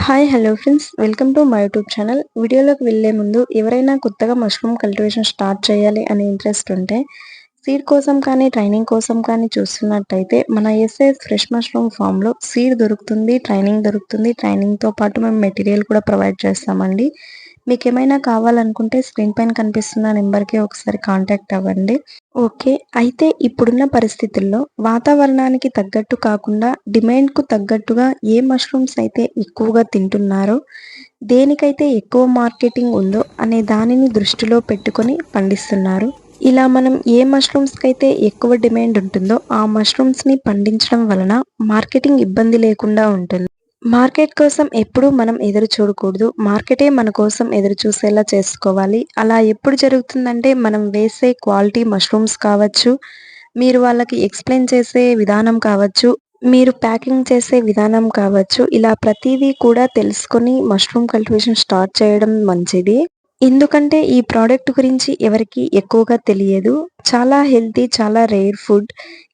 Hi hello friends, welcome to my YouTube channel. వీడియోలోకి వెళ్ళే ముందు ఎవరైనా కొత్తగా మష్రూమ్ కల్టివేషన్ స్టార్ట్ చేయాలి అనే ఇంట్రెస్ట్ ఉంటే సీడ్ కోసం కానీ ట్రైనింగ్ కోసం కానీ చూస్తున్నట్టయితే మన ఎస్ఎస్ ఫ్రెష్ మష్రూమ్ ఫామ్లో సీడ్ దొరుకుతుంది, ట్రైనింగ్ దొరుకుతుంది. ట్రైనింగ్తో పాటు మేము మెటీరియల్ కూడా ప్రొవైడ్ చేస్తామండి. మీకు ఏమైనా కావాలనుకుంటే స్క్రీన్ పైన కనిపిస్తున్న నెంబర్కి ఒకసారి కాంటాక్ట్ అవ్వండి. ఓకే. అయితే ఇప్పుడున్న పరిస్థితుల్లో వాతావరణానికి తగ్గట్టు కాకుండా డిమాండ్‌కు తగ్గట్టుగా ఏ మష్రూమ్స్ అయితే ఎక్కువగా తింటున్నారో, దేనికైతే ఎక్కువ మార్కెటింగ్ ఉందో అనే దానిని దృష్టిలో పెట్టుకొని పండిస్తున్నారు. ఇలా మనం ఏ మష్రూమ్స్‌కైతే ఎక్కువ డిమాండ్ ఉంటుందో ఆ మష్రూమ్స్‌ని పండించడం వలన మార్కెటింగ్ ఇబ్బంది లేకుండా ఉంటుంది. మార్కెట్ కోసం ఎప్పుడూ మనం ఎదురు చూడకూడదు. మార్కెటే మన కోసం ఎదురు చూసేలా చేసుకోవాలి. అలా ఎప్పుడు జరుగుతుందంటే మనం వేసే క్వాలిటీ మష్రూమ్స్ కావచ్చు, మీరు వాళ్ళకి ఎక్స్‌ప్లెయిన్ చేసే విధానం కావచ్చు, మీరు ప్యాకింగ్ చేసే విధానం కావచ్చు, ఇలా ప్రతీదీ కూడా తెలుసుకొని మష్రూమ్ కల్టివేషన్ స్టార్ట్ చేయడం మంచిది. ఎందుకంటే ఈ ప్రోడక్ట్ గురించి ఎవరికీ ఎక్కువగా తెలియదు. చాలా హెల్తీ, చాలా రేర్ ఫుడ్.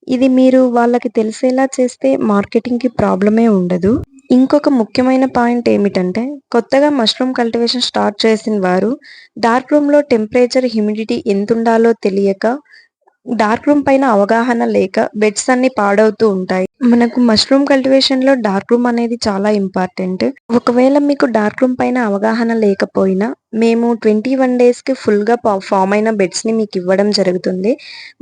ఇది మీరు వాళ్ళకి తెలిసేలా చేస్తే మార్కెటింగ్‌కి ప్రాబ్లమే ఉండదు. ఇంకొక ముఖ్యమైన పాయింట్ ఏమిటంటే, కొత్తగా మష్రూమ్ కల్టివేషన్ స్టార్ట్ చేసిన వారు డార్క్ రూమ్‌లో టెంపరేచర్, హ్యూమిడిటీ ఎంతుండాలో తెలియక, డార్క్ రూమ్ పైన అవగాహన లేక బెడ్స్ అన్నీ పాడవుతూ ఉంటాయి. మనకు మష్రూమ్ కల్టివేషన్‌లో డార్క్ రూమ్ అనేది చాలా ఇంపార్టెంట్. ఒకవేళ మీకు డార్క్ రూమ్ పైన అవగాహన లేకపోయినా, మేము 21 డేస్‌కి ఫుల్‌గా ఫార్మ్ అయిన బెడ్స్‌ని మీకు ఇవ్వడం జరుగుతుంది.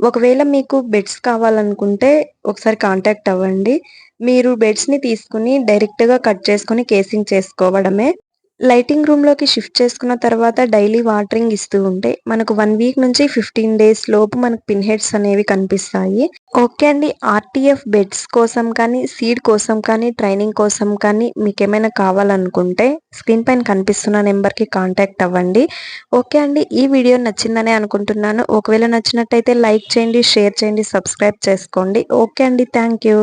ఒకవేళ మీకు బెడ్స్ కావాలనుకుంటే ఒకసారి కాంటాక్ట్ అవ్వండి. మీరు బెడ్స్‌ని తీసుకొని డైరెక్ట్‌గా కట్ చేసుకొని కేసింగ్ చేసుకోవడమే. లైటింగ్ రూమ్‌లోకి షిఫ్ట్ చేసుకున్న తర్వాత డైలీ వాటరింగ్ ఇస్తూ ఉంటే మనకు 1 వీక్ నుంచి 15 డేస్ లోపు మనకు పిన్ హెడ్స్ అనేవి కనిపిస్తాయి. ఓకే అండి. ఆర్‌టీఎఫ్ బెడ్స్ కోసం కానీ, సీడ్ కోసం కానీ, ట్రైనింగ్ కోసం కానీ మీకేమైనా కావాలనుకుంటే స్క్రీన్ పైన కనిపిస్తున్న నెంబర్‌కి కాంటాక్ట్ అవ్వండి. ఓకే అండి. ఈ వీడియో నచ్చిందనే అనుకుంటున్నాను. ఒకవేళ నచ్చినట్టయితే లైక్ చేయండి, షేర్ చేయండి, సబ్స్క్రైబ్ చేసుకోండి. ఓకే అండి. Thank you.